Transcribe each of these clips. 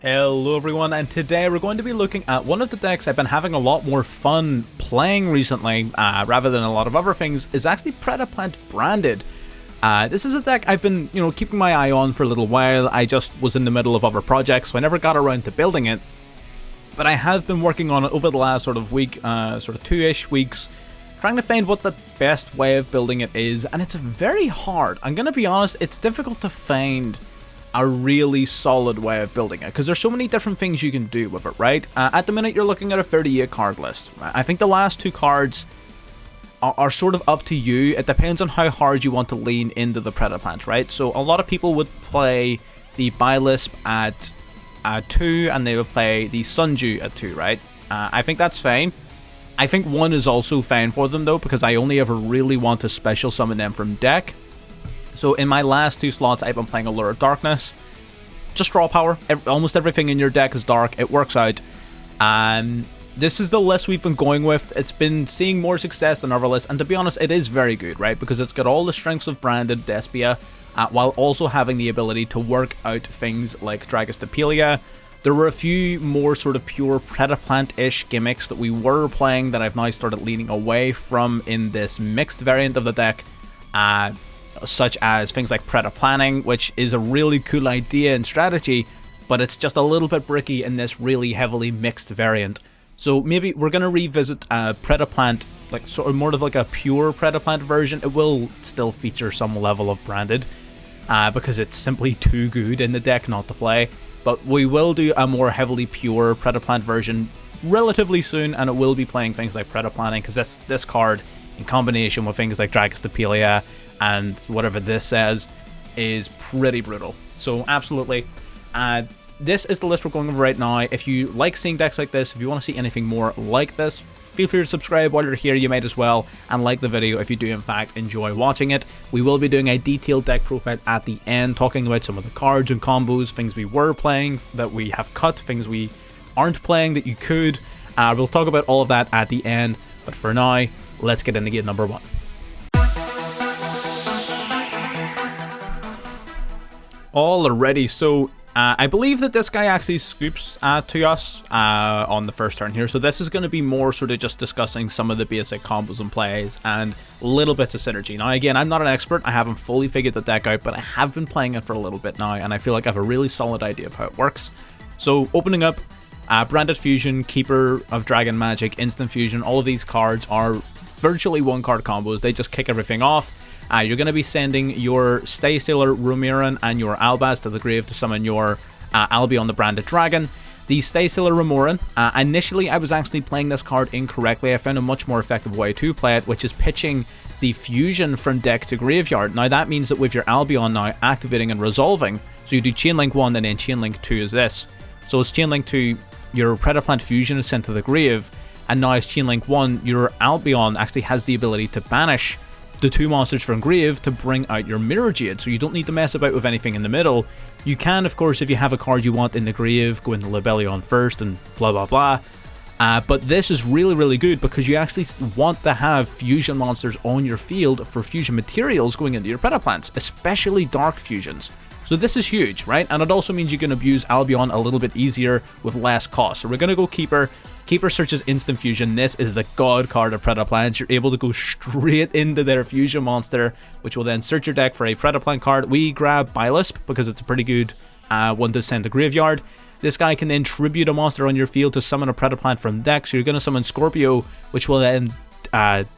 Hello everyone, and today we're going to be looking at one of the decks I've been having a lot more fun playing recently, rather than a lot of other things, is actually Predaplant branded. This is a deck I've been, keeping my eye on for a little while. I just was in the middle of other projects, so I never got around to building it. But I have been working on it over the last sort of week, sort of 2-ish weeks, trying to find what the best way of building it is, and it's very hard. I'm going to be honest, it's difficult to find a really solid way of building it, because there's so many different things you can do with it, right? At the minute, you're looking at a 38 card list. I think the last two cards are sort of up to you. It depends on how hard you want to lean into the Predaplants, right? So a lot of people would play the Bylisp at 2, and they would play the Sundew at 2, right? I think that's fine. I think 1 is also fine for them, though, because I only ever really want to special summon them from deck. So in my last 2 slots, I've been playing Allure of Darkness. Just draw power. Almost everything in your deck is dark. It works out. And this is the list we've been going with. It's been seeing more success than other lists. And to be honest, it is very good, right? Because it's got all the strengths of branded Despia, while also having the ability to work out things like Dragostapelia. There were a few more sort of pure Predaplant-ish gimmicks that we were playing that I've now started leaning away from in this mixed variant of the deck. Such as things like Predaplanning, which is a really cool idea and strategy, but it's just a little bit bricky in this really heavily mixed variant. So maybe we're going to revisit Predaplant, like sort of more of like a pure Predaplant version. It will still feature some level of branded, because it's simply too good in the deck not to play. But we will do a more heavily pure Predaplant version relatively soon, and it will be playing things like Predaplanning, because this card, in combination with things like Dragostapelia and whatever this says, is pretty brutal. So absolutely, this is the list we're going over right now. If you like seeing decks like this, if you want to see anything more like this, feel free to subscribe while you're here. You might as well, and like the video if you do in fact enjoy watching it. We will be doing a detailed deck profile at the end, talking about some of the cards and combos, things we were playing that we have cut, things we aren't playing that you could. We'll talk about all of that at the end, but for now, let's get into game number 1. Alrighty, so I believe that this guy actually scoops to us on the first turn here, so this is going to be more sort of just discussing some of the basic combos and plays and little bits of synergy. Now again, I'm not an expert, I haven't fully figured the deck out, but I have been playing it for a little bit now, and I feel like I have a really solid idea of how it works. So opening up, Branded Fusion, Keeper of Dragon Magic, Instant Fusion, all of these cards are virtually one-card combos. They just kick everything off. You're going to be sending your Stay Sailor Rumiran and your Albaz to the grave to summon your Albion the Branded Dragon. The Stay Sailor Rumoran, initially I was actually playing this card incorrectly. I found a much more effective way to play it, which is pitching the Fusion from deck to graveyard. Now that means that with your Albion now activating and resolving, so you do Chainlink 1 and then Chainlink 2 is this. So it's Chainlink 2, your Predaplant Fusion is sent to the grave, and now as Chainlink 1, your Albion actually has the ability to banish the 2 monsters from grave to bring out your Mirror Jade, so you don't need to mess about with anything in the middle. You can, of course, if you have a card you want in the grave, go into Lebellion first and blah blah blah. But this is really, really good because you actually want to have fusion monsters on your field for fusion materials going into your Predaplants, especially dark fusions. So this is huge, right? And it also means you can abuse Albion a little bit easier with less cost. So we're going to go Keeper. Keeper searches Instant Fusion. This is the god card of Predaplants. You're able to go straight into their fusion monster, which will then search your deck for a Predaplant card. We grab Bylisp because it's a pretty good one to send to graveyard. This guy can then tribute a monster on your field to summon a Predaplant from deck. So you're going to summon Scorpio, which will then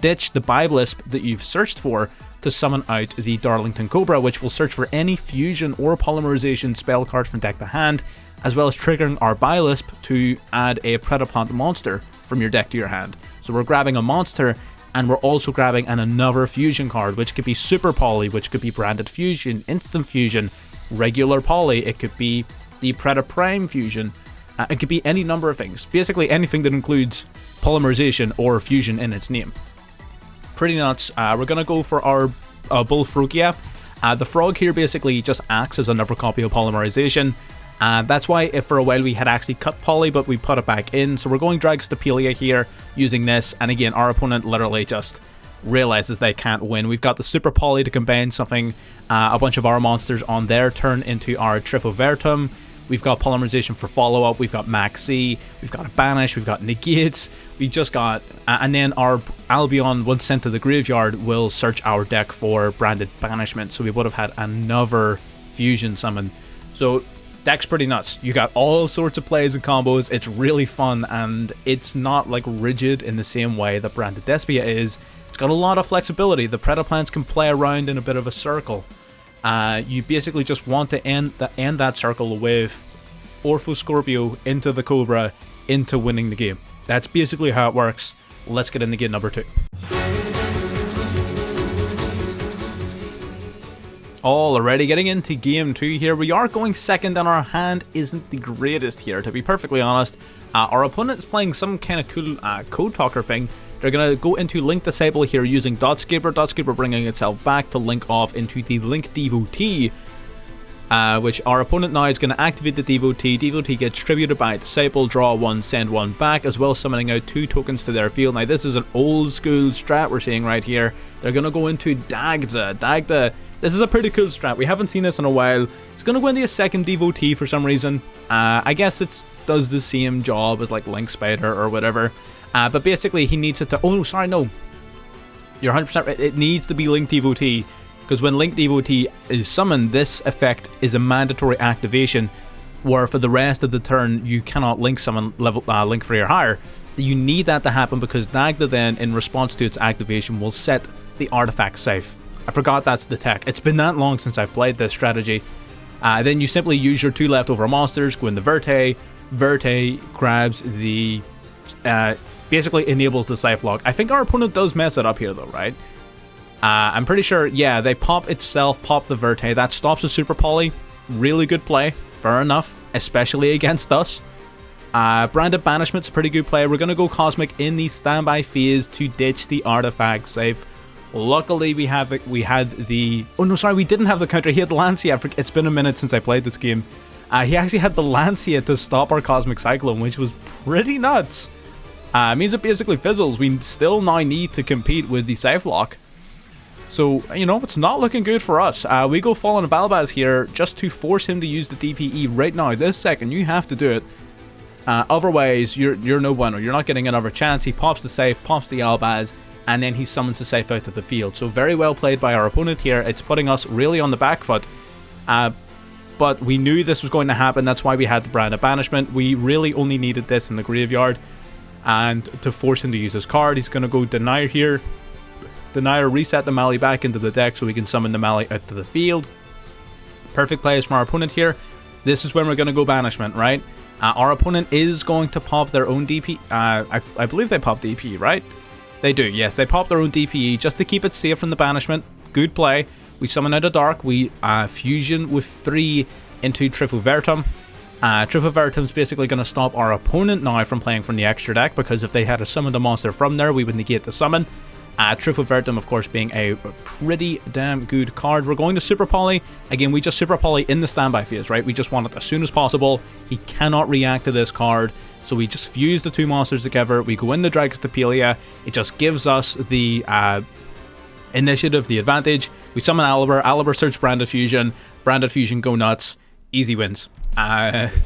ditch the Bylisp that you've searched for to summon out the Darlington Cobra, which will search for any fusion or polymerization spell card from deck to hand, as well as triggering our Bylisp to add a Predaplant monster from your deck to your hand. So we're grabbing a monster, and we're also grabbing another fusion card, which could be Super Poly, which could be Branded Fusion, Instant Fusion, Regular Poly, it could be the Predaprime Fusion, it could be any number of things. Basically anything that includes polymerization or fusion in its name. Pretty nuts. We're going to go for our Bullfrogia. The frog here basically just acts as another copy of polymerization. That's why if for a while we had actually cut Poly, but we put it back in. So we're going Dragostapelia here using this, and again our opponent literally just realizes they can't win. We've got the Super Poly to combine something, a bunch of our monsters on their turn into our Trifovertum. we've got Polymerization for follow-up, we've got Max C, we've got a Banish, we've got Negates, we just got, and then our Albion, once sent to the graveyard, will search our deck for Branded Banishment, so we would have had another Fusion summon. So deck's pretty nuts. You got all sorts of plays and combos, it's really fun, and it's not like rigid in the same way that Branded Despia is. It's got a lot of flexibility. The Predaplants can play around in a bit of a circle. You basically just want to end that circle with Orpho Scorpio into the Cobra, into winning the game. That's basically how it works. Let's get into game number 2. Alrighty, getting into game 2 here. We are going second and our hand isn't the greatest here, to be perfectly honest. Our opponent's playing some kind of cool code talker thing. They're going to go into Link Disciple here using Dotscaper bringing itself back to link off into the Link Devotee, which our opponent now is going to activate the Devotee. Devotee gets tributed by Disciple, draw 1, send 1 back, as well as summoning out 2 tokens to their field. Now this is an old school strat we're seeing right here. They're going to go into Dagda. This is a pretty cool strat. We haven't seen this in a while. It's going to go into a second Devotee for some reason. I guess it does the same job as like Link Spider or whatever. But basically he needs it to... Oh, sorry, no. You're 100% right. It needs to be Link Devotee. Because when Link Devotee is summoned, this effect is a mandatory activation. Where for the rest of the turn, you cannot Link summon level Link 3 or higher. You need that to happen because Dagda then, in response to its activation, will set the artifact safe. I forgot that's the tech. It's been that long since I've played this strategy. Then you simply use your 2 leftover monsters, go in the Verte. Verte grabs the... basically enables the safe lock. I think our opponent does mess it up here though, right? I'm pretty sure, yeah, they pop itself, pop the Verte. That stops a Super Poly. Really good play. Fair enough. Especially against us. Branded Banishment's a pretty good play. We're going to go Cosmic in the standby phase to ditch the artifact safe. Luckily, we had the... Oh, no, sorry, we didn't have the counter. He had Lancia. It's been a minute since I played this game. He actually had the Lancia to stop our Cosmic Cyclone, which was pretty nuts. It means it basically fizzles. We still now need to compete with the safe lock. So, you know, it's not looking good for us. We go Fallen Balbaz here just to force him to use the DPE right now. This second, you have to do it. Otherwise, you're no bueno. You're not getting another chance. He pops the safe, pops the Albaz, and then he summons the safe out of the field. So very well played by our opponent here. It's putting us really on the back foot. But we knew this was going to happen. That's why we had the Branded Banishment. We really only needed this in the graveyard. And to force him to use his card, he's going to go Denier here. Denier, reset the Mali back into the deck so we can summon the Mali out to the field. Perfect plays from our opponent here. This is when we're going to go Banishment, right? Our opponent is going to pop their own DP. I believe they pop DP, right? They do, yes. They pop their own DPE just to keep it safe from the Banishment. Good play. We summon out a Dark. We fusion with 3 into Trifovertum. Trifovertum's basically going to stop our opponent now from playing from the extra deck, because if they had to summon the monster from there, we would negate the summon. Trifovertum, of course, being a pretty damn good card. We're going to Super Poly. Again, we just Super Poly in the standby phase, right? We just want it as soon as possible. He cannot react to this card. So we just fuse the 2 monsters together. We go in the Dragostapelia. It just gives us the initiative, the advantage. We summon Aliber. Aliber search Branded Fusion. Branded Fusion go nuts. Easy wins.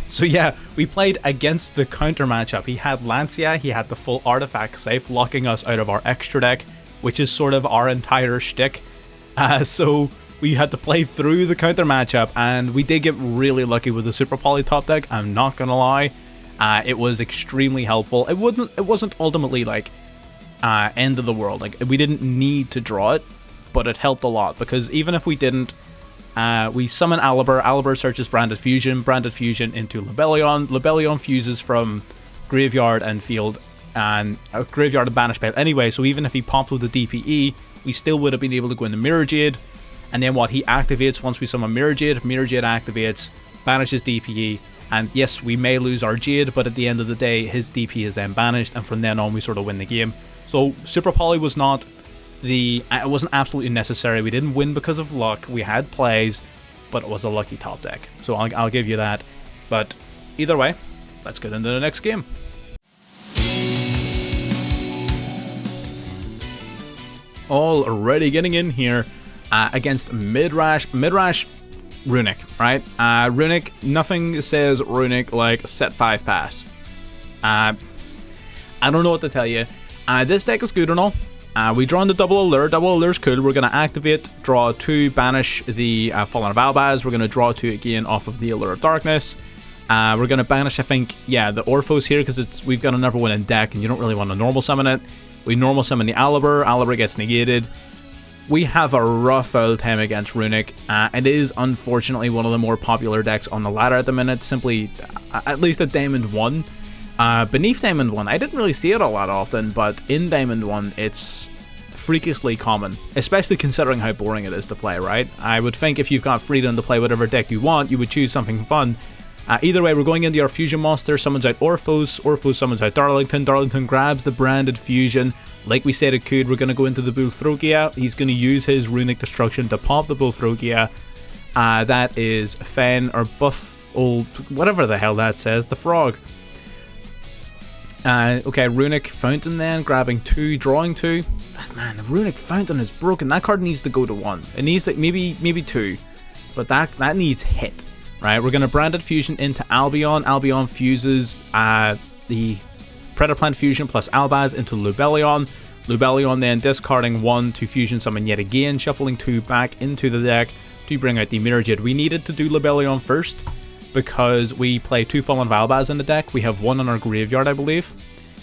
So yeah, we played against the counter matchup. He had Lancia. He had the full artifact safe, locking us out of our extra deck, which is sort of our entire shtick. So we had to play through the counter matchup, and we did get really lucky with the Super Poly top deck. I'm not gonna lie. It was extremely helpful. It wasn't ultimately like end of the world. Like, we didn't need to draw it, but it helped a lot, because even if we didn't, we summon Aliber. Aliber searches Branded Fusion into Lebellion. Lebellion fuses from graveyard and field, and graveyard and banish pile anyway. So even if he popped with the DPE, we still would have been able to go into Mirror Jade. And then what he activates once we summon Mirror Jade activates, banishes DPE. And yes, we may lose our Jade, but at the end of the day, his DP is then banished, and from then on, we sort of win the game. So Super Poly was not it wasn't absolutely necessary. We didn't win because of luck. We had plays, but it was a lucky top deck. So I'll give you that. But either way, let's get into the next game. Already getting in here against Midrash. Midrash Runic, right? Runic, nothing says Runic like set 5 pass. I don't know what to tell you. This deck is good and all. We draw in the double allure. Double allure is cool. We're going to activate, draw 2, banish the Fallen of Albaz. We're going to draw 2 again off of the Allure of Darkness. We're going to banish, I think, yeah, the Orphos here because we've got another one in deck and you don't really want to normal summon it. We normal summon the Alibur. Alibur gets negated. We have a rough old time against Runic. It is unfortunately one of the more popular decks on the ladder at the minute. Simply, at least at Diamond 1. Beneath Diamond 1, I didn't really see it a lot often, but in Diamond 1, it's freakishly common, especially considering how boring it is to play, right? I would think if you've got freedom to play whatever deck you want, you would choose something fun. Either way, we're going into our fusion monster, summons out Orphos, Orphos summons out Darlington, Darlington grabs the branded fusion. Like we said it could, we're going to go into the Bullthrogia. He's going to use his Runic Destruction to pop the Bullthrogia. That is Fen, or Buff, old, whatever the hell that says, the frog. Okay, Runic Fountain then, grabbing 2, drawing 2. Man, the Runic Fountain is broken. That card needs to go to 1. It needs like maybe 2, but that needs hit. Right, we're going to Branded Fusion into Albion. Albion fuses the Predaplant Fusion plus Albaz into Lubellion. Lubellion then discarding 1 to fusion summon yet again, shuffling 2 back into the deck to bring out the Mirror Jade. We needed to do Lubellion first because we play 2 Fallen of Albaz in the deck. We have 1 in our graveyard, I believe.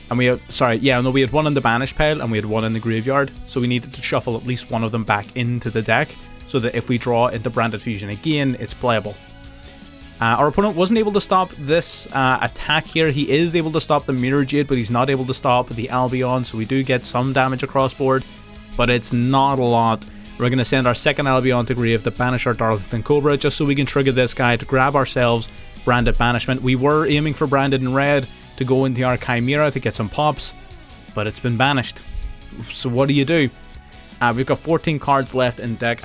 And we had, we had 1 in the Banish pile and we had 1 in the graveyard. So we needed to shuffle at least 1 of them back into the deck so that if we draw into Branded Fusion again, it's playable. Our opponent wasn't able to stop this attack here. He is able to stop the Mirror Jade, but he's not able to stop the Albion, so we do get some damage across board, but it's not a lot. We're going to send our second Albion to grave to banish our Darlington Cobra, just so we can trigger this guy to grab ourselves Branded Banishment. We were aiming for Branded in red to go into our Chimera to get some pops, but it's been banished. So what do you do? We've got 14 cards left in deck.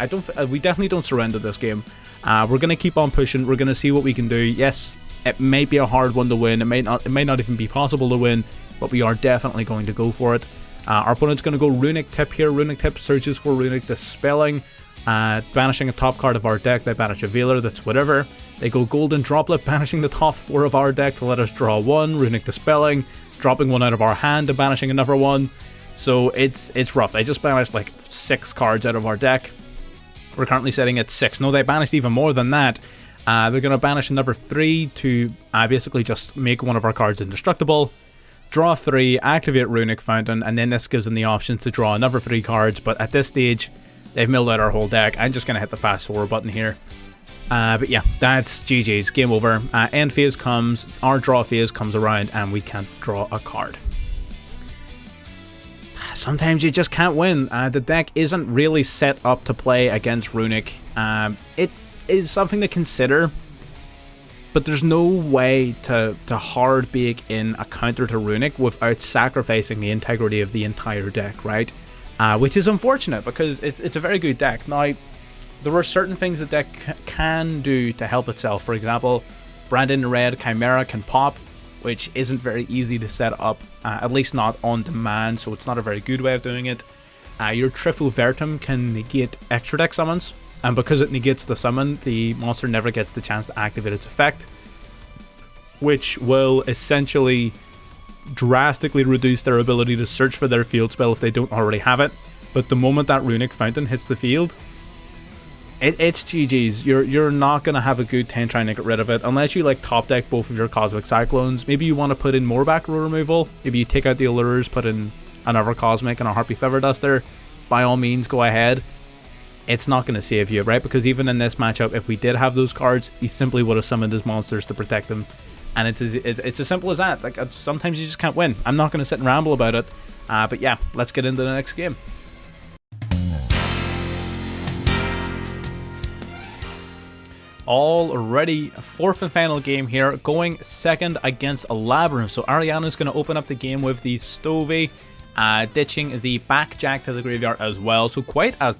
We definitely don't surrender this game. We're going to keep on pushing. We're going to see what we can do. Yes, it may be a hard one to win. It may not even be possible to win, but we are definitely going to go for it. Our opponent's going to go Runic Tip here. Runic Tip searches for Runic Dispelling, banishing a top card of our deck. They banish a Veiler, that's whatever. They go Golden Droplet, banishing the top 4 of our deck to let us draw 1. Runic Dispelling, dropping 1 out of our hand and banishing another 1. So it's rough. They just banished like 6 cards out of our deck. We're currently sitting at 6. No, they banished even more than that. They're going to banish another 3 to basically just make one of our cards indestructible. Draw 3, activate Runic Fountain, and then this gives them the options to draw another 3 cards. But at this stage, they've milled out our whole deck. I'm just going to hit the fast forward button here. But yeah, that's GG's. Game over. End phase comes, our draw phase comes around, and we can't draw a card. Sometimes you just can't win. The deck isn't really set up to play against Runic. It is something to consider, but there's no way to hard bake in a counter to Runic without sacrificing the integrity of the entire deck, right? Which is unfortunate because it's a very good deck. Now, there are certain things the deck can do to help itself. For example, Branded in red Chimera can pop, which isn't very easy to set up, at least not on demand, so it's not a very good way of doing it. Your Trifle Vertum can negate extra deck summons, and because it negates the summon, the monster never gets the chance to activate its effect, which will essentially drastically reduce their ability to search for their field spell if they don't already have it. But the moment that Runic Fountain hits the field, it's GG's. You're not going to have a good time trying to get rid of it unless you like top deck both of your Cosmic Cyclones. Maybe you want to put in more back row removal. Maybe you take out the Allures, put in another Cosmic and a Harpy Feather Duster. By all means, go ahead. It's not going to save you, right? Because even in this matchup, if we did have those cards, he simply would have summoned his monsters to protect them. And it's as simple as that. Like, sometimes you just can't win. I'm not going to sit and ramble about it. But yeah, let's get into the next game. Already, 4th and final game here, going second against a Labyrinth. So Ariana's going to open up the game with the Stovey, ditching the Backjack to the graveyard as well. So quite a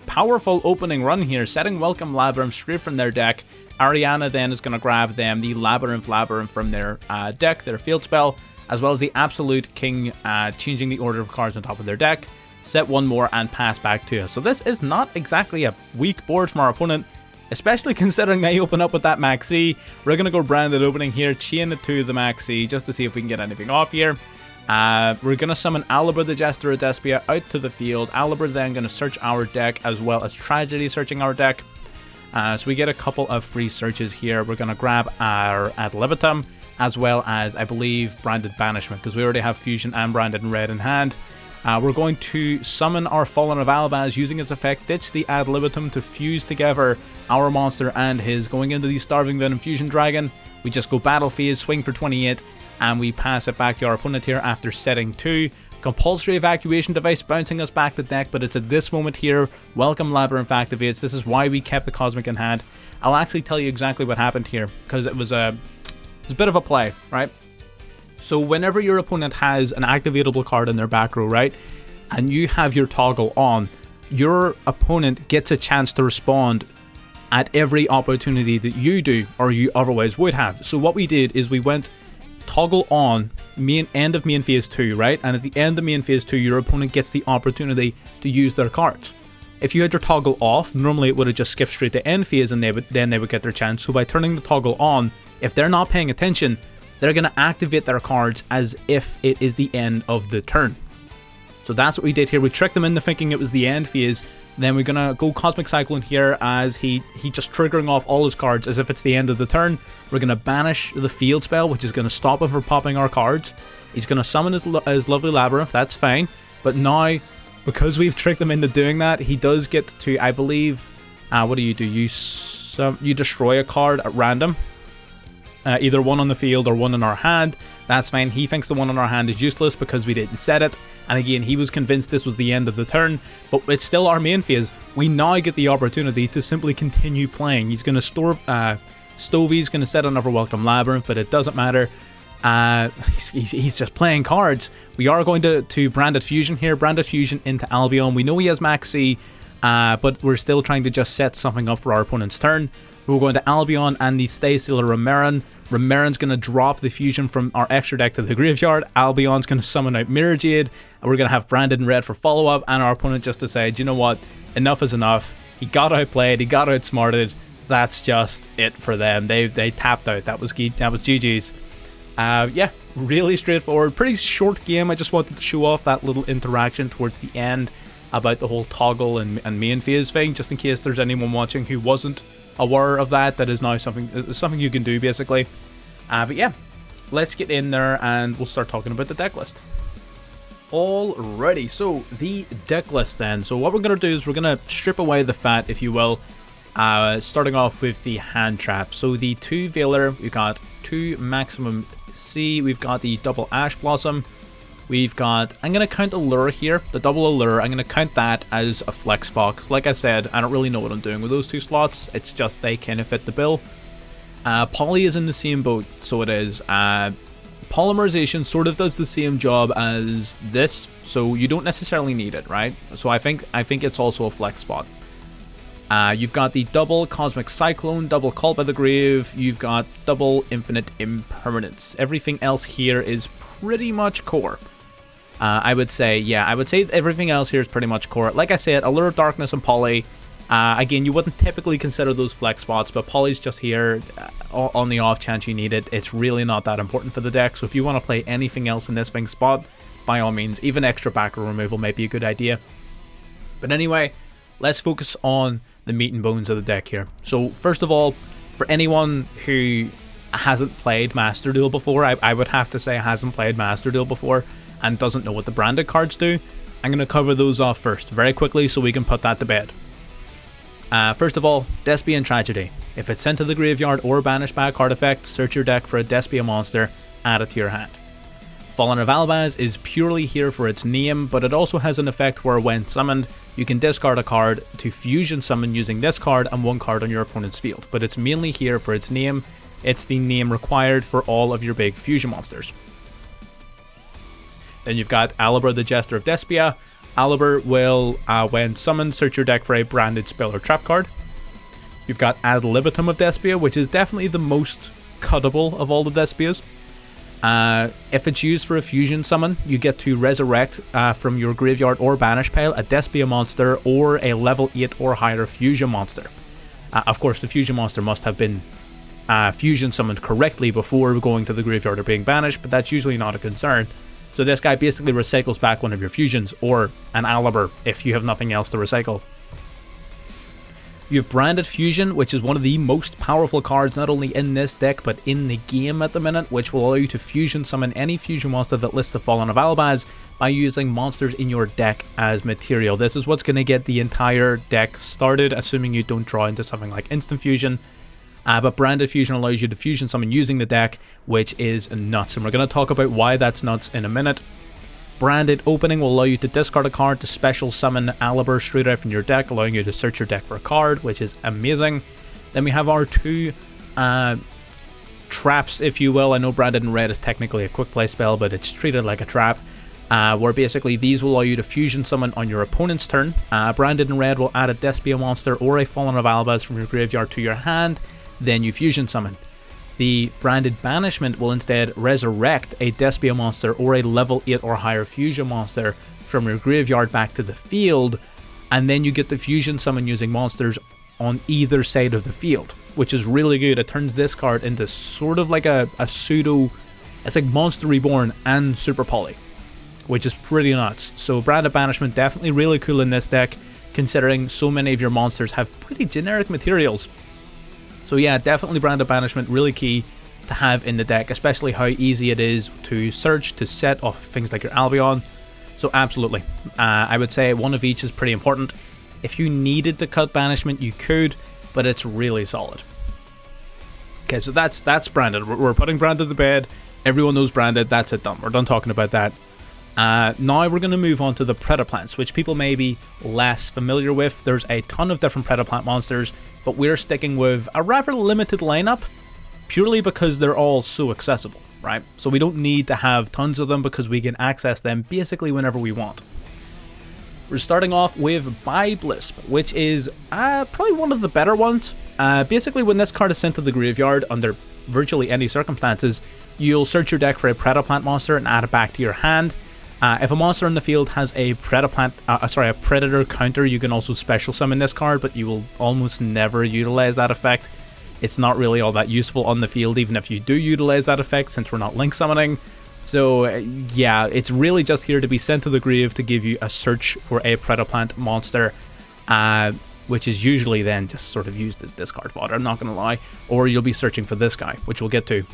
powerful opening run here, setting Welcome Labyrinth straight from their deck. Ariana then is going to grab them the Labyrinth from their deck, their field spell, as well as the Absolute King, changing the order of cards on top of their deck. Set 1 more and pass back to us. So this is not exactly a weak board from our opponent. especially considering I open up with that Maxi. We're going to go branded opening here, chain it to the Maxi just to see if we can get anything off here. We're going to summon Alibur the Jester of Despia out to the field. Alibur then going to search our deck as well as Tragedy searching our deck. So we get a couple of free searches here. We're going to grab our Ad Libitum as well as, I believe, Branded Banishment, because we already have Fusion and Branded in red in hand. We're going to summon our Fallen of Albaz using its effect, ditch the Ad Libitum to fuse together our monster and his. Going into the Starving Venom Fusion Dragon, we just go Battle Phase, swing for 28, and we pass it back to our opponent here after setting 2. Compulsory Evacuation Device bouncing us back to deck, but it's at this moment here. Welcome Labyrinth activates. This is why we kept the Cosmic in hand. I'll actually tell you exactly what happened here, because it was a bit of a play, right? So whenever your opponent has an activatable card in their back row, right, and you have your toggle on, your opponent gets a chance to respond at every opportunity that you do or you otherwise would have. So what we did is we went toggle on end of main phase 2, right? And at the end of main phase 2, your opponent gets the opportunity to use their cards. If you had your toggle off, normally it would have just skipped straight to end phase and then they would get their chance. So by turning the toggle on, if they're not paying attention, they're going to activate their cards as if it is the end of the turn. So that's what we did here. We tricked them into thinking it was the end phase. Then we're going to go Cosmic Cyclone here as he just triggering off all his cards as if it's the end of the turn. We're going to banish the field spell, which is going to stop him from popping our cards. He's going to summon his lovely Labyrinth. That's fine. But now, because we've tricked him into doing that, he does get to, I believe, what do? You destroy a card at random. Either one on the field or one in our hand. That's fine. He thinks the one in our hand is useless because we didn't set it. And again, he was convinced this was the end of the turn, but it's still our main phase. We now get the opportunity to simply continue playing. He's going to store Stovey's going to set another Welcome Labyrinth, but it doesn't matter. He's just playing cards. We are going to Branded Fusion here. Branded Fusion into Albion. We know he has Maxi, but we're still trying to just set something up for our opponent's turn. We're going to Albion and the Stay Sealer Remeron. Remeron's going to drop the fusion from our extra deck to the graveyard. Albion's going to summon out Mirror Jade. And we're going to have Branded in red for follow-up. And our opponent just decides, you know what? Enough is enough. He got outplayed. He got outsmarted. That's just it for them. They tapped out. That was GG's. Yeah, really straightforward. Pretty short game. I just wanted to show off that little interaction towards the end about the whole toggle and main phase thing, just in case there's anyone watching who wasn't aware of that. That is now something you can do, basically. But yeah, let's get in there and we'll start talking about the deck list. Alrighty, so the deck list then. So what we're going to do is we're going to strip away the fat, if you will, starting off with the hand trap. So the 2 Veiler, we've got 2 Maximum C, we've got the double Ash Blossom, we've got, I'm going to count Allure here, the double Allure, I'm going to count that as a flex spot, because like I said, I don't really know what I'm doing with those 2 slots, it's just they kind of fit the bill. Poly is in the same boat, so it is. Polymerization sort of does the same job as this, so you don't necessarily need it, right? So I think it's also a flex spot. You've got the double Cosmic Cyclone, double Cult by the Grave, you've got double Infinite Impermanence. Everything else here is pretty much core. I would say everything else here is pretty much core. Like I said, Allure of Darkness and Poly, again, you wouldn't typically consider those flex spots, but Poly's just here on the off chance you need it. It's really not that important for the deck, so if you want to play anything else in this thing spot, by all means, even extra back row removal might be a good idea. But anyway, let's focus on the meat and bones of the deck here. So first of all, for anyone who hasn't played Master Duel before, I would have to say hasn't played Master Duel before and doesn't know what the branded cards do, I'm going to cover those off first very quickly so we can put that to bed. First of all, Despia Tragedy. If it's sent to the graveyard or banished by a card effect, search your deck for a Despia monster, add it to your hand. Fallen of Albaz is purely here for its name, but it also has an effect where when summoned, you can discard a card to fusion summon using this card and 1 card on your opponent's field, but it's mainly here for its name. It's the name required for all of your big fusion monsters. Then you've got Alibur the Jester of Despia. Alibur will, when summoned, search your deck for a branded spell or trap card. You've got Ad Libitum of Despia, which is definitely the most cuttable of all the Despias. If it's used for a fusion summon, you get to resurrect from your graveyard or banish pile a Despia monster or a level 8 or higher fusion monster. Of course, the fusion monster must have been fusion summoned correctly before going to the graveyard or being banished, but that's usually not a concern. So this guy basically recycles back one of your fusions, or an Aliber if you have nothing else to recycle. You have Branded Fusion, which is one of the most powerful cards not only in this deck but in the game at the minute, which will allow you to fusion summon any fusion monster that lists the Fallen of Albaz by using monsters in your deck as material. This is what's going to get the entire deck started, assuming you don't draw into something like Instant Fusion. But Branded Fusion allows you to fusion summon using the deck, which is nuts, and we're going to talk about why that's nuts in a minute. Branded Opening will allow you to discard a card to special summon Aliber straight out from your deck, allowing you to search your deck for a card, which is amazing. Then we have our two traps, if you will. I know Branded in Red is technically a quick play spell, but it's treated like a trap, where basically these will allow you to fusion summon on your opponent's turn. Branded in Red will add a Despia monster or a Fallen of Albaz from your graveyard to your hand, then you fusion summon. The Branded Banishment will instead resurrect a Despia monster or a level 8 or higher fusion monster from your graveyard back to the field, and then you get the fusion summon using monsters on either side of the field, which is really good. It turns this card into sort of like a pseudo, it's like Monster Reborn and Super Poly, which is pretty nuts. So Branded Banishment definitely really cool in this deck, considering so many of your monsters have pretty generic materials. So yeah, definitely Branded Banishment, really key to have in the deck, especially how easy it is to search, to set off things like your Albion. So absolutely, I would say one of each is pretty important. If you needed to cut Banishment, you could, but it's really solid. Okay, so that's Branded. We're putting Branded to bed. Everyone knows Branded. That's it, done. We're done talking about that. Now we're going to move on to the Predaplants, which people may be less familiar with. There's a ton of different Predaplant monsters, but we're sticking with a rather limited lineup, purely because they're all so accessible, right? So we don't need to have tons of them because we can access them basically whenever we want. We're starting off with Biblisp, which is probably one of the better ones. Basically, when this card is sent to the graveyard under virtually any circumstances, you'll search your deck for a Predaplant monster and add it back to your hand. If a monster in the field has a a Predator counter, you can also special summon this card, but you will almost never utilize that effect. It's not really all that useful on the field, even if you do utilize that effect, since we're not link summoning. So yeah, it's really just here to be sent to the grave to give you a search for a Predaplant monster, which is usually then just sort of used as discard fodder, I'm not going to lie, or you'll be searching for this guy, which we'll get to.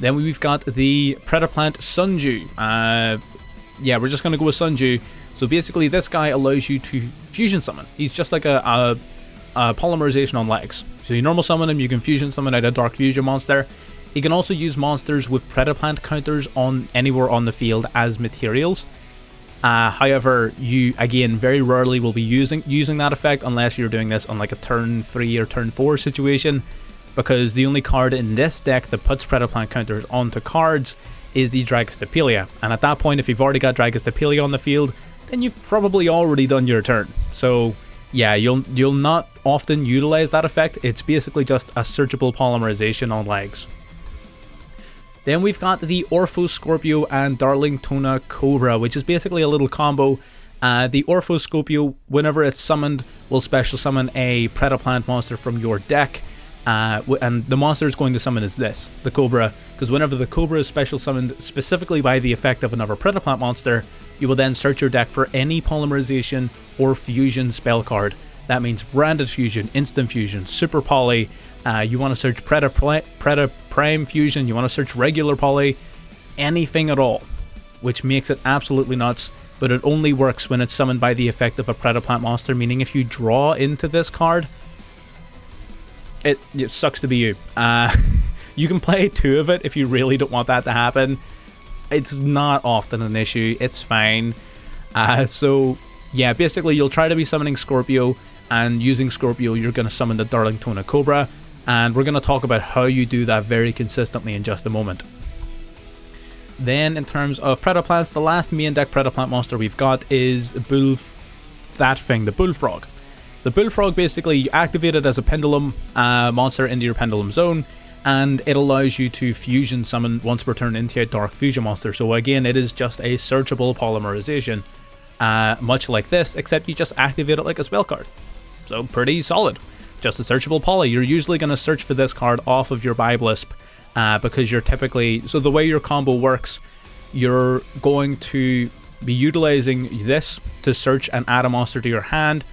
Then we've got the Predaplant Sundew. Yeah, we're just going to go with Sundew. So basically this guy allows you to fusion summon. He's just like a polymerization on legs. So you normal summon him, you can fusion summon out a Dark Fusion monster. He can also use monsters with Predaplant counters on anywhere on the field as materials. However, you again very rarely will be using that effect unless you're doing this on like a turn 3 or turn 4 situation, because the only card in this deck that puts Predaplant counters onto cards is the Dragostapelia, and at that point, if you've already got Dragostapelia on the field, then you've probably already done your turn. So yeah, you'll not often utilize that effect. It's basically just a searchable polymerization on legs. Then we've got the Orphoscorpio and Darlingtona Cobra, which is basically a little combo. The Orphoscorpio, whenever it's summoned, will special summon a Predaplant monster from your deck. And the monster is going to summon is this, the Cobra, because whenever the Cobra is special summoned specifically by the effect of another Predaplant monster, you will then search your deck for any polymerization or fusion spell card. That means Branded Fusion, Instant Fusion, Super Poly, you want to search Prime Fusion, you want to search regular Poly, anything at all, which makes it absolutely nuts, but it only works when it's summoned by the effect of a Predaplant monster, meaning if you draw into this card, it sucks to be you. You can play 2 of it if you really don't want that to happen. It's not often an issue. It's fine. So yeah, basically you'll try to be summoning Scorpio, and using Scorpio you're going to summon the Darlingtona Cobra, and we're going to talk about how you do that very consistently in just a moment. Then in terms of Predaplants, the last main deck Predaplant monster we've got is the Bullfrog. The Bullfrog, basically, you activate it as a Pendulum monster into your Pendulum Zone, and it allows you to fusion summon once per turn into a Dark Fusion monster. So again, it is just a searchable polymerization, much like this, except you just activate it like a spell card. So pretty solid. just a searchable poly. You're usually going to search for this card off of your Biblisp because you're typically... So the way your combo works, you're going to be utilizing this to search and add a monster to your hand,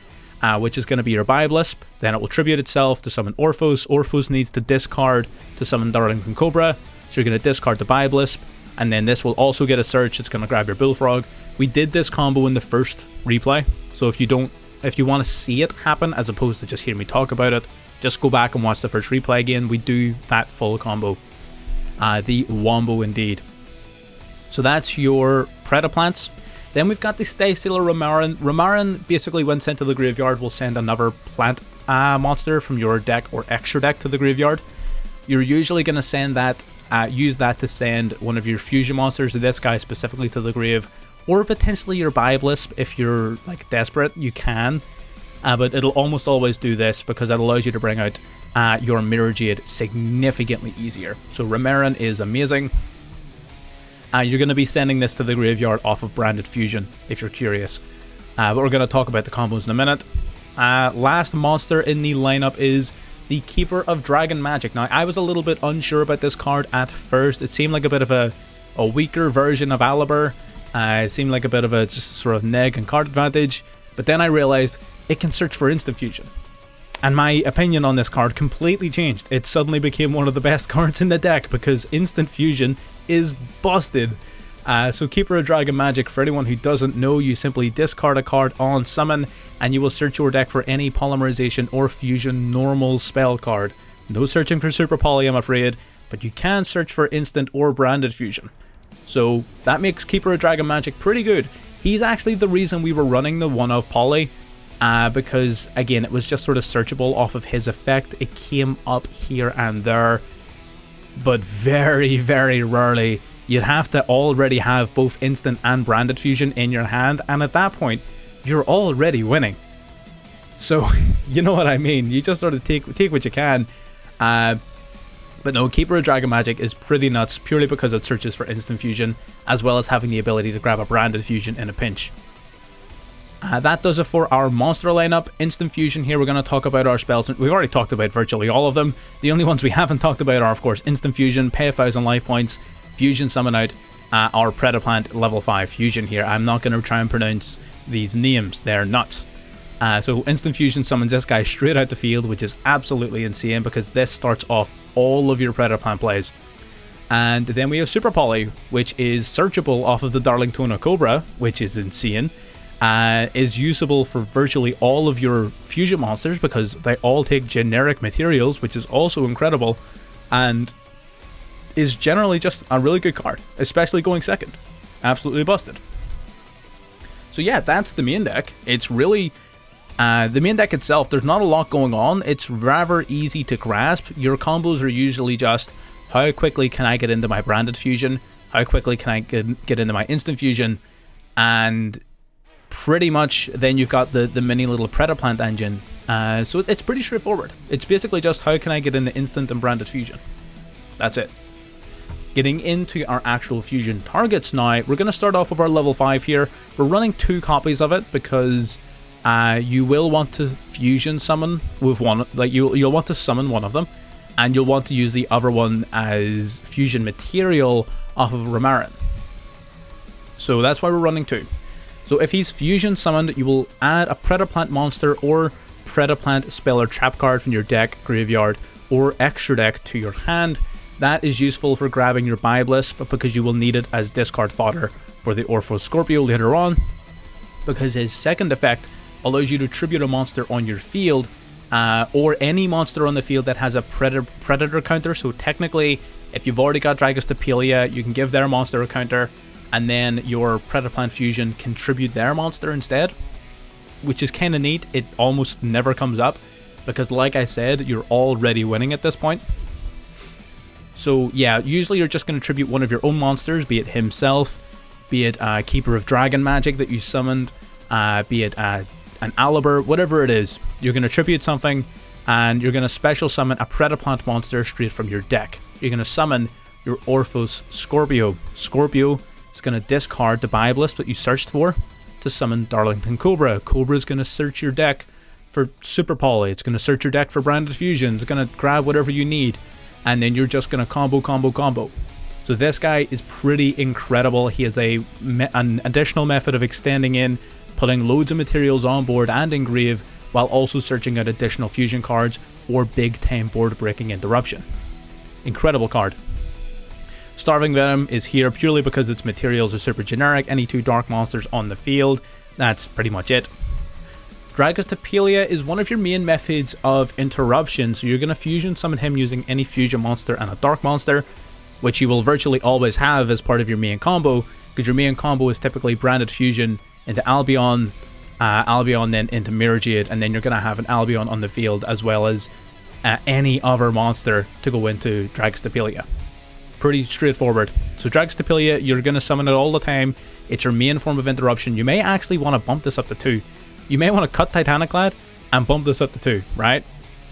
which is going to be your Biblisp. Then it will tribute itself to summon Orphos. Orphos needs to discard to summon Darlington Cobra. So you're going to discard the Biblisp, and then this will also get a search. It's going to grab your Bullfrog. We did this combo in the first replay, so if you want to see it happen as opposed to just hear me talk about it, just go back and watch the first replay again. We do that full combo. The Wombo indeed. So that's your Predaplants. Then we've got the Stay Stealer Ramaran. Ramaran basically, when sent to the graveyard, will send another plant monster from your deck or extra deck to the graveyard. You're usually going to send that, use that to send one of your fusion monsters, this guy specifically, to the grave, or potentially your Biblisp if you're like desperate. You can, but it'll almost always do this because it allows you to bring out your Mirror Jade significantly easier. So Ramaran is amazing. You're going to be sending this to the graveyard off of Branded Fusion, if you're curious. But we're going to talk about the combos in a minute. Last monster in the lineup is the Keeper of Dragon Magic. Now, I was a little bit unsure about this card at first. It seemed like a bit of a weaker version of Alibur. It seemed like a bit of a just sort of neg and card advantage. But then I realized it can search for instant fusion. And my opinion on this card completely changed. It suddenly became one of the best cards in the deck because instant fusion is busted. So Keeper of Dragon Magic, for anyone who doesn't know, you simply discard a card on summon and you will search your deck for any polymerization or fusion normal spell card. No searching for Super Poly, I'm afraid, but you can search for instant or branded fusion. So that makes Keeper of Dragon Magic pretty good. He's actually the reason we were running the one-of Poly, because again, it was just sort of searchable off of his effect. It came up here and there, but very, very rarely. You'd have to already have both instant and branded fusion in your hand, and at that point, you're already winning. So, you know what I mean. You just sort of take what you can. But no, Keeper of Dragon Magic is pretty nuts, purely because it searches for instant fusion, as well as having the ability to grab a branded fusion in a pinch. That does it for our monster lineup. Instant fusion here, we're going to talk about our spells. We've already talked about virtually all of them. The only ones we haven't talked about are, of course, instant fusion, pay 1,000 life points, fusion summon out, our Predaplant level 5 fusion here. I'm not going to try and pronounce these names, they're nuts. So instant fusion summons this guy straight out the field, which is absolutely insane because this starts off all of your Predaplant plays. And then we have Super Poly, which is searchable off of the Darlington Cobra, which is insane. Is usable for virtually all of your fusion monsters because they all take generic materials, which is also incredible, and is generally just a really good card, especially going second. Absolutely busted. So yeah, that's the main deck. It's really the main deck itself. There's not a lot going on. It's rather easy to grasp. Your combos are usually just how quickly can I get into my branded fusion, how quickly can I get into my instant fusion, and pretty much then you've got the mini little Predaplant engine. So it's pretty straightforward. It's basically just how can I get in the instant and branded fusion. That's it. Getting into our actual fusion targets now, we're going to start off with our level 5 here. We're running 2 copies of it because you will want to fusion summon with one, like you'll want to summon one of them, and you'll want to use the other one as fusion material off of Ramaran. So that's why we're running 2. So if he's fusion summoned, you will add a Predaplant monster or Predaplant spell or trap card from your deck, graveyard, or extra deck to your hand. That is useful for grabbing your Biblisp because you will need it as discard fodder for the Orpho Scorpio later on, because his second effect allows you to tribute a monster on your field, or any monster on the field that has a predator counter. So technically, if you've already got Dragostapelia, you can give their monster a counter, and then your Predaplant fusion can tribute their monster instead, which is kind of neat. It almost never comes up because, like I said, you're already winning at this point. So yeah, usually you're just going to tribute one of your own monsters, be it himself, be it Keeper of Dragon Magic that you summoned, be it an Alibur, whatever it is. You're going to tribute something, and you're going to special summon a Predaplant monster straight from your deck. You're going to summon your Orphos Scorpio. Scorpio is going to discard the Biblisp that you searched for to summon Darlington Cobra. Cobra is going to search your deck for super poly. It's going to search your deck for branded fusion. It's going to grab whatever you need, and then you're just going to combo. So this guy is pretty incredible. He has an additional method of extending in, putting loads of materials on board and engrave, while also searching out additional fusion cards or big time board breaking interruption. Incredible card. Starving Venom is here purely because its materials are super generic. Any 2 dark monsters on the field, that's pretty much it. Dragostapelia is one of your main methods of interruption, so you're going to fusion summon him using any fusion monster and a dark monster, which you will virtually always have as part of your main combo, because your main combo is typically branded fusion into Albion, Albion then into Mirror Jade, and then you're going to have an Albion on the field as well as any other monster to go into Dragostapelia. Pretty straightforward. So Dragostapelia, you're going to summon it all the time. It's your main form of interruption. You may actually want to bump this up to 2. You may want to cut Titaniclad and bump this up to 2, right?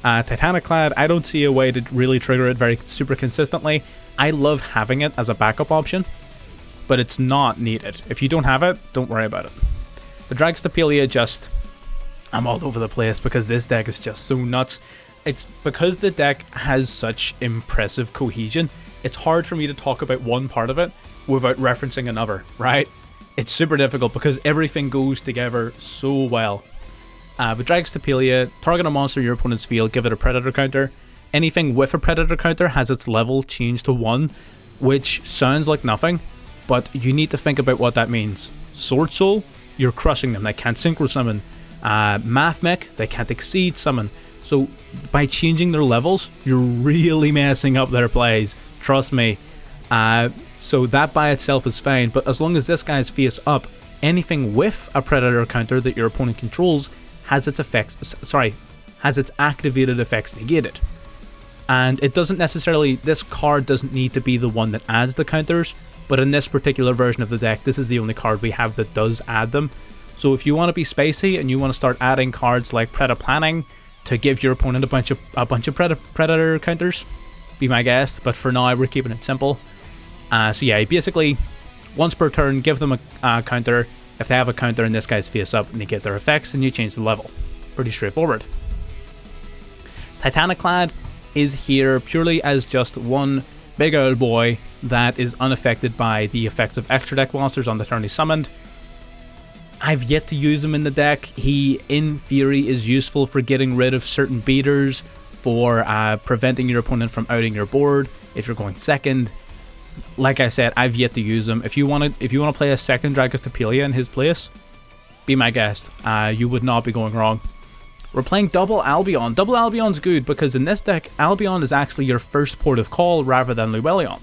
Titaniclad, I don't see a way to really trigger it very super consistently. I love having it as a backup option, but it's not needed. If you don't have it, don't worry about it. The Dragostapelia I'm all over the place because this deck is just so nuts. It's because the deck has such impressive cohesion, it's hard for me to talk about one part of it without referencing another, right? It's super difficult because everything goes together so well. With Dragostapelia, target a monster in your opponent's field, give it a Predator counter. Anything with a Predator counter has its level changed to 1, which sounds like nothing, but you need to think about what that means. Sword Soul, you're crushing them, they can't synchro summon. Math Mech, they can't exceed summon. So by changing their levels, you're really messing up their plays, trust me. So that by itself is fine, but as long as this guy is face up, anything with a Predator counter that your opponent controls has its activated effects negated. And it doesn't necessarily, this card doesn't need to be the one that adds the counters, but in this particular version of the deck, this is the only card we have that does add them. So if you want to be spacey and you want to start adding cards like Predaplanting to give your opponent a bunch of Predator counters, be my guest, but for now we're keeping it simple. So yeah, basically, once per turn, give them a counter. If they have a counter and this guy's face up and they get their effects, then you change the level. Pretty straightforward. Titaniclad is here purely as just one big old boy that is unaffected by the effects of extra deck monsters on the turn he's summoned. I've yet to use him in the deck. He, in theory, is useful for getting rid of certain beaters, for preventing your opponent from outing your board if you're going second. Like I said, I've yet to use him. If you want to play a second Dragostapelia in his place, be my guest. You would not be going wrong. We're playing Double Albion. Double Albion's good because in this deck, Albion is actually your first port of call rather than Llewellyn.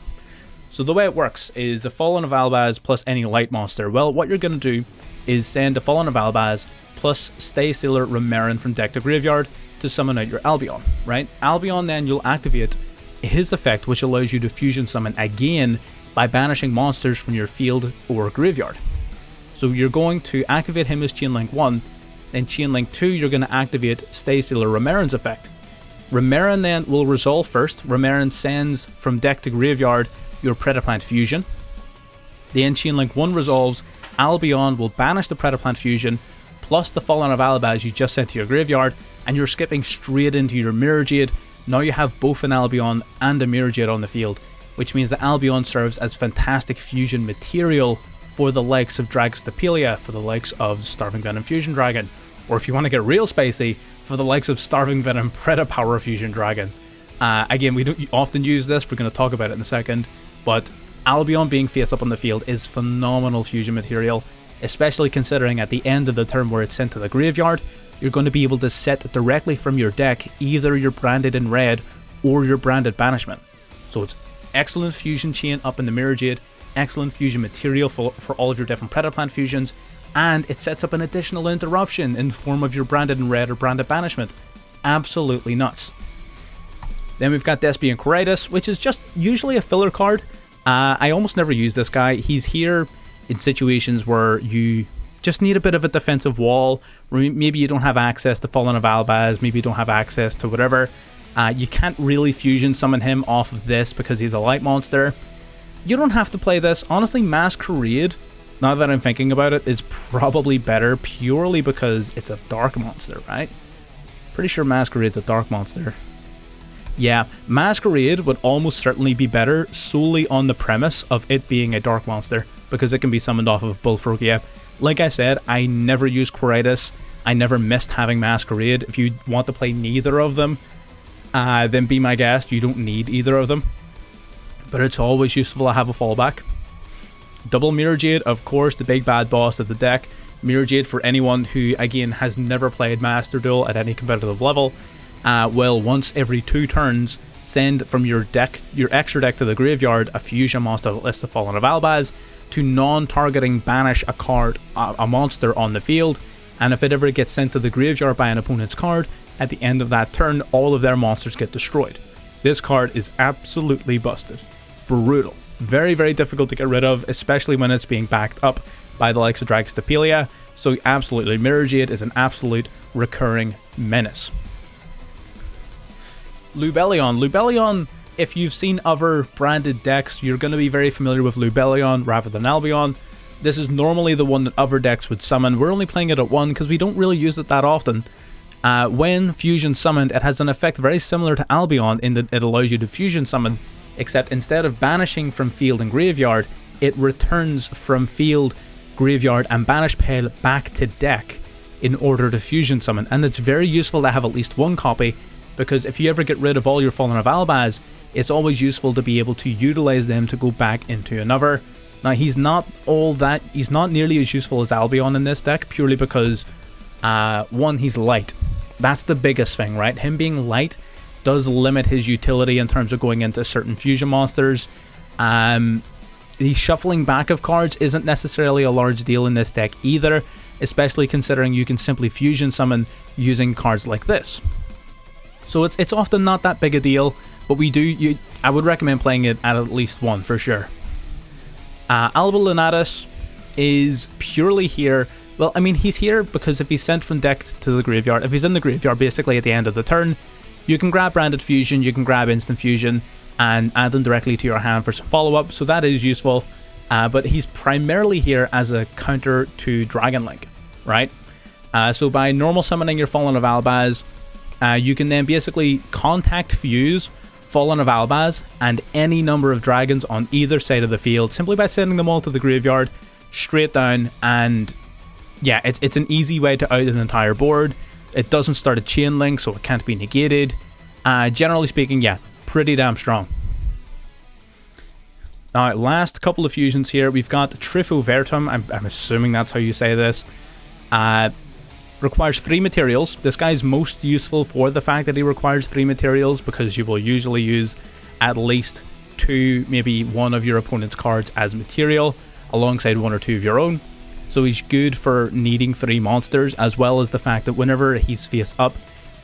So the way it works is the Fallen of Albaz plus any light monster. Well, what you're going to do is send the Fallen of Albaz plus Stay Sailor Remeron from deck to graveyard to summon out your Albion, right? Albion, then you'll activate his effect, which allows you to fusion summon again by banishing monsters from your field or graveyard. So you're going to activate him as Chainlink 1, then Chainlink 2 you're going to activate Stay Sailor Remeron's effect. Remeron then will resolve first. Remeron sends from deck to graveyard your Predaplant fusion. Then Chainlink 1 resolves, Albion will banish the Predaplant fusion plus the Fallen of Albaz you just sent to your graveyard, and you're skipping straight into your Mirror Jade. Now you have both an Albion and a Mirror Jade on the field, which means that Albion serves as fantastic fusion material for the likes of Dragostapelia, for the likes of Starving Venom Fusion Dragon, or if you want to get real spacey, for the likes of Starving Venom Predapower Fusion Dragon. Again, we don't often use this, we're going to talk about it in a second, but Albion being face up on the field is phenomenal fusion material, especially considering at the end of the turn where it's sent to the graveyard, you're going to be able to set directly from your deck either your branded in red or your branded banishment. So it's excellent fusion chain up in the Mirror Jade, excellent fusion material for all of your different Predaplant fusions, and it sets up an additional interruption in the form of your branded in red or branded banishment. Absolutely nuts. Then we've got Despian Coritis, which is just usually a filler card. I almost never use this guy. He's here in situations where you just need a bit of a defensive wall, where maybe you don't have access to Fallen of Albaz, maybe you don't have access to whatever. You can't really fusion summon him off of this because he's a light monster. You don't have to play this. Honestly, Masquerade, now that I'm thinking about it, is probably better purely because it's a dark monster, right? Pretty sure Masquerade's a dark monster. Yeah, Masquerade would almost certainly be better solely on the premise of it being a dark monster, because it can be summoned off of Bullfrogia. Like I said, I never used Quiritis. I never missed having Masquerade. If you want to play neither of them, then be my guest. You don't need either of them. But it's always useful to have a fallback. Double Mirror Jade, of course, the big bad boss of the deck. Mirror Jade, for anyone who, again, has never played Master Duel at any competitive level, will once every 2 turns send from your deck, your extra deck to the graveyard, a fusion monster that lists the Fallen of Albaz to non-targeting banish a monster on the field, and if it ever gets sent to the graveyard by an opponent's card, at the end of that turn, all of their monsters get destroyed. This card is absolutely busted. Brutal. Very, very difficult to get rid of, especially when it's being backed up by the likes of Dragostapelia, so absolutely, Mirror Jade is an absolute recurring menace. Lubellion. Lubellion, if you've seen other branded decks, you're going to be very familiar with Lubellion rather than Albion. This is normally the one that other decks would summon. We're only playing it at 1 because we don't really use it that often. When fusion summoned, it has an effect very similar to Albion in that it allows you to fusion summon, except instead of banishing from field and graveyard, it returns from field, graveyard and banish pile back to deck in order to fusion summon. And it's very useful to have at least 1 copy, because if you ever get rid of all your Fallen of Albaz, it's always useful to be able to utilize them to go back into another. Now he's not nearly as useful as Albion in this deck, purely because 1, he's light. That's the biggest thing, right? Him being light does limit his utility in terms of going into certain fusion monsters. The shuffling back of cards isn't necessarily a large deal in this deck either, especially considering you can simply fusion summon using cards like this. So it's often not that big a deal, but I would recommend playing it at least 1 for sure. Alba Lunatus is purely here. Well, I mean, he's here because if he's sent from deck to the graveyard, if he's in the graveyard basically at the end of the turn, you can grab Branded Fusion, you can grab Instant Fusion, and add them directly to your hand for some follow-up, so that is useful. But he's primarily here as a counter to Dragon Link, right? So by normal summoning your Fallen of Albaz, you can then basically contact fuse Fallen of Albaz and any number of dragons on either side of the field simply by sending them all to the graveyard, straight down, and yeah, it's an easy way to out an entire board. It doesn't start a chain link, so it can't be negated. Generally speaking, yeah, pretty damn strong. Now, last couple of fusions here, we've got Trifovertum, I'm assuming that's how you say this. Requires 3 materials. This guy's most useful for the fact that he requires 3 materials, because you will usually use at least 2, maybe 1 of your opponent's cards as material, alongside 1 or 2 of your own. So he's good for needing 3 monsters, as well as the fact that whenever he's face up,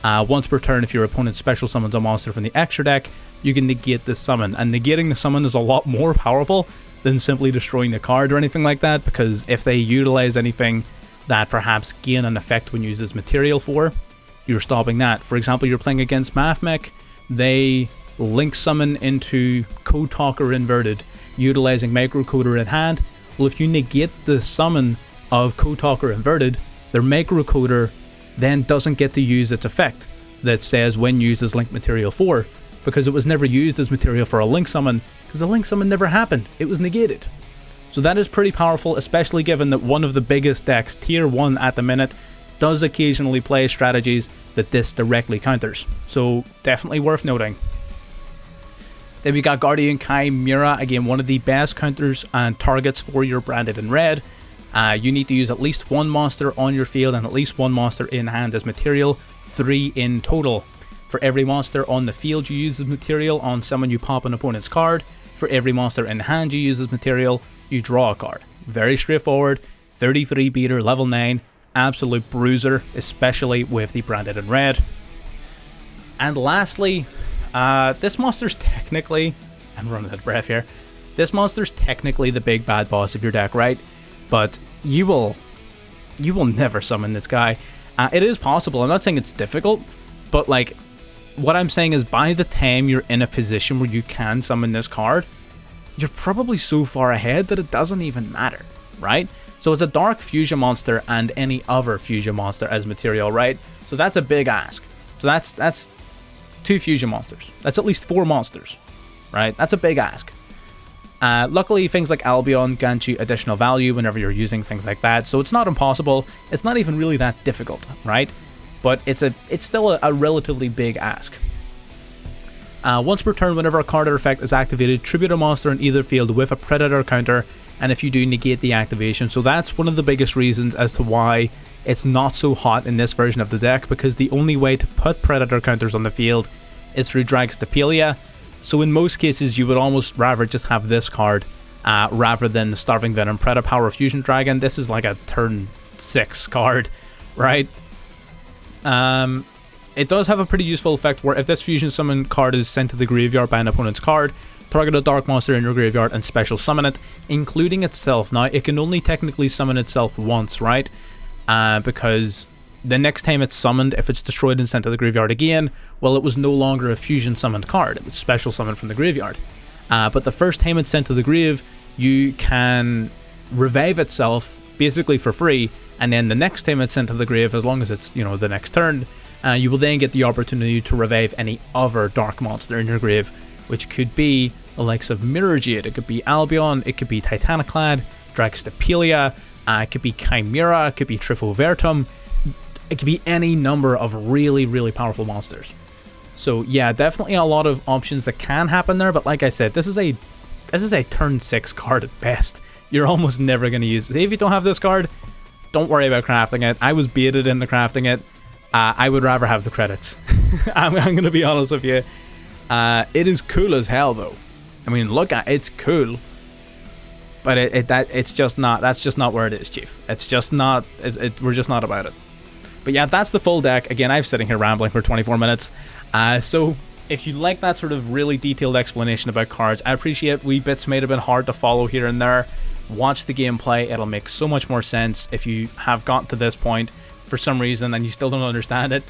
once per turn, if your opponent special summons a monster from the extra deck, you can negate the summon. And negating the summon is a lot more powerful than simply destroying the card or anything like that, because if they utilize anything that perhaps gain an effect when used as material for, you're stopping that. For example, you're playing against Mathmech, they link summon into Code Talker inverted, utilizing Microcoder in hand. Well, if you negate the summon of Code Talker inverted, their Microcoder then doesn't get to use its effect that says when used as link material for, because it was never used as material for a link summon, because the link summon never happened, it was negated. So that is pretty powerful, especially given that one of the biggest decks, tier 1 at the minute, does occasionally play strategies that this directly counters. So definitely worth noting. Then we got Guardian Chimera, again one of the best counters and targets for your Branded in Red. You need to use at least 1 monster on your field and at least 1 monster in hand as material, 3 in total. For every monster on the field you use as material, on summon you pop an opponent's card. For every monster in hand you use as material, you draw a card. Very straightforward, 33 beater, level 9, absolute bruiser, especially with the Branded in Red. And lastly, this monster's technically, I'm running out of breath here, this monster's technically the big bad boss of your deck, right? But you will never summon this guy. It is possible, I'm not saying it's difficult, but like, what I'm saying is by the time you're in a position where you can summon this card, you're probably so far ahead that it doesn't even matter, right? So it's a dark fusion monster and any other fusion monster as material, right? So that's a big ask. So that's 2 fusion monsters. That's at least 4 monsters, right? That's a big ask. Luckily, things like Albion grant you additional value whenever you're using things like that, so it's not impossible. It's not even really that difficult, right? But it's still a relatively big ask. Once per turn, whenever a card or effect is activated, tribute a monster in either field with a Predator counter, and if you do, negate the activation. So that's one of the biggest reasons as to why it's not so hot in this version of the deck, because the only way to put Predator counters on the field is through Dragstapelia. So in most cases, you would almost rather just have this card rather than the Starving Venom Predapower Fusion Dragon. This is like a turn 6 card, right? It does have a pretty useful effect where if this fusion summon card is sent to the graveyard by an opponent's card, target a dark monster in your graveyard and special summon it, including itself. Now, it can only technically summon itself once, right? Because the next time it's summoned, if it's destroyed and sent to the graveyard again, well, it was no longer a fusion summoned card. It was special summoned from the graveyard. But the first time it's sent to the grave, you can revive itself basically for free, and then the next time it's sent to the grave, as long as it's, you know, the next turn, you will then get the opportunity to revive any other dark monster in your grave, which could be the likes of Mirror Jade, it could be Albion, it could be Titaniclad, Dragstapelia, it could be Chimera, it could be Trifovertum. It could be any number of really, really powerful monsters. So yeah, definitely a lot of options that can happen there, but like I said, this is a turn 6 card at best. You're almost never going to use it. If you don't have this card, don't worry about crafting it. I was baited into crafting it. I would rather have the credits. I'm going to be honest with you. It is cool as hell though. I mean, look at it's cool. But it's just not, that's just not where it is, Chief. It's just not, we're just not about it. But yeah, that's the full deck. Again, I'm sitting here rambling for 24 minutes. So if you like that sort of really detailed explanation about cards, I appreciate wee bits may have been hard to follow here and there. Watch the gameplay. It'll make so much more sense if you have gotten to this point for some reason and you still don't understand it.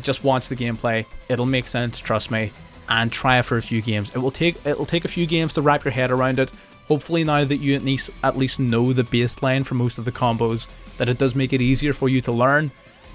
Just watch the gameplay. It'll make sense, trust me, and try it for a few games. It'll take a few games to wrap your head around it. Hopefully now that you at least know the baseline for most of the combos, that it does make it easier for you to learn.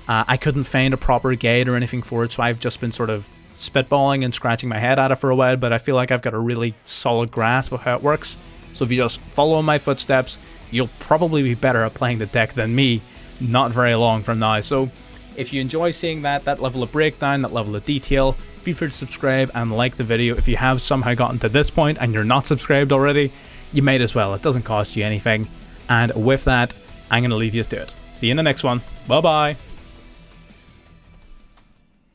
I couldn't find a proper guide or anything for it, so I've just been sort of spitballing and scratching my head at it for a while, but I feel like I've got a really solid grasp of how it works. So if you just follow in my footsteps, you'll probably be better at playing the deck than me not very long from now. So if you enjoy seeing that level of breakdown, that level of detail, feel free to subscribe and like the video. If you have somehow gotten to this point and you're not subscribed already, you might as well. It doesn't cost you anything. And with that, I'm going to leave you to it. See you in the next one. Bye bye.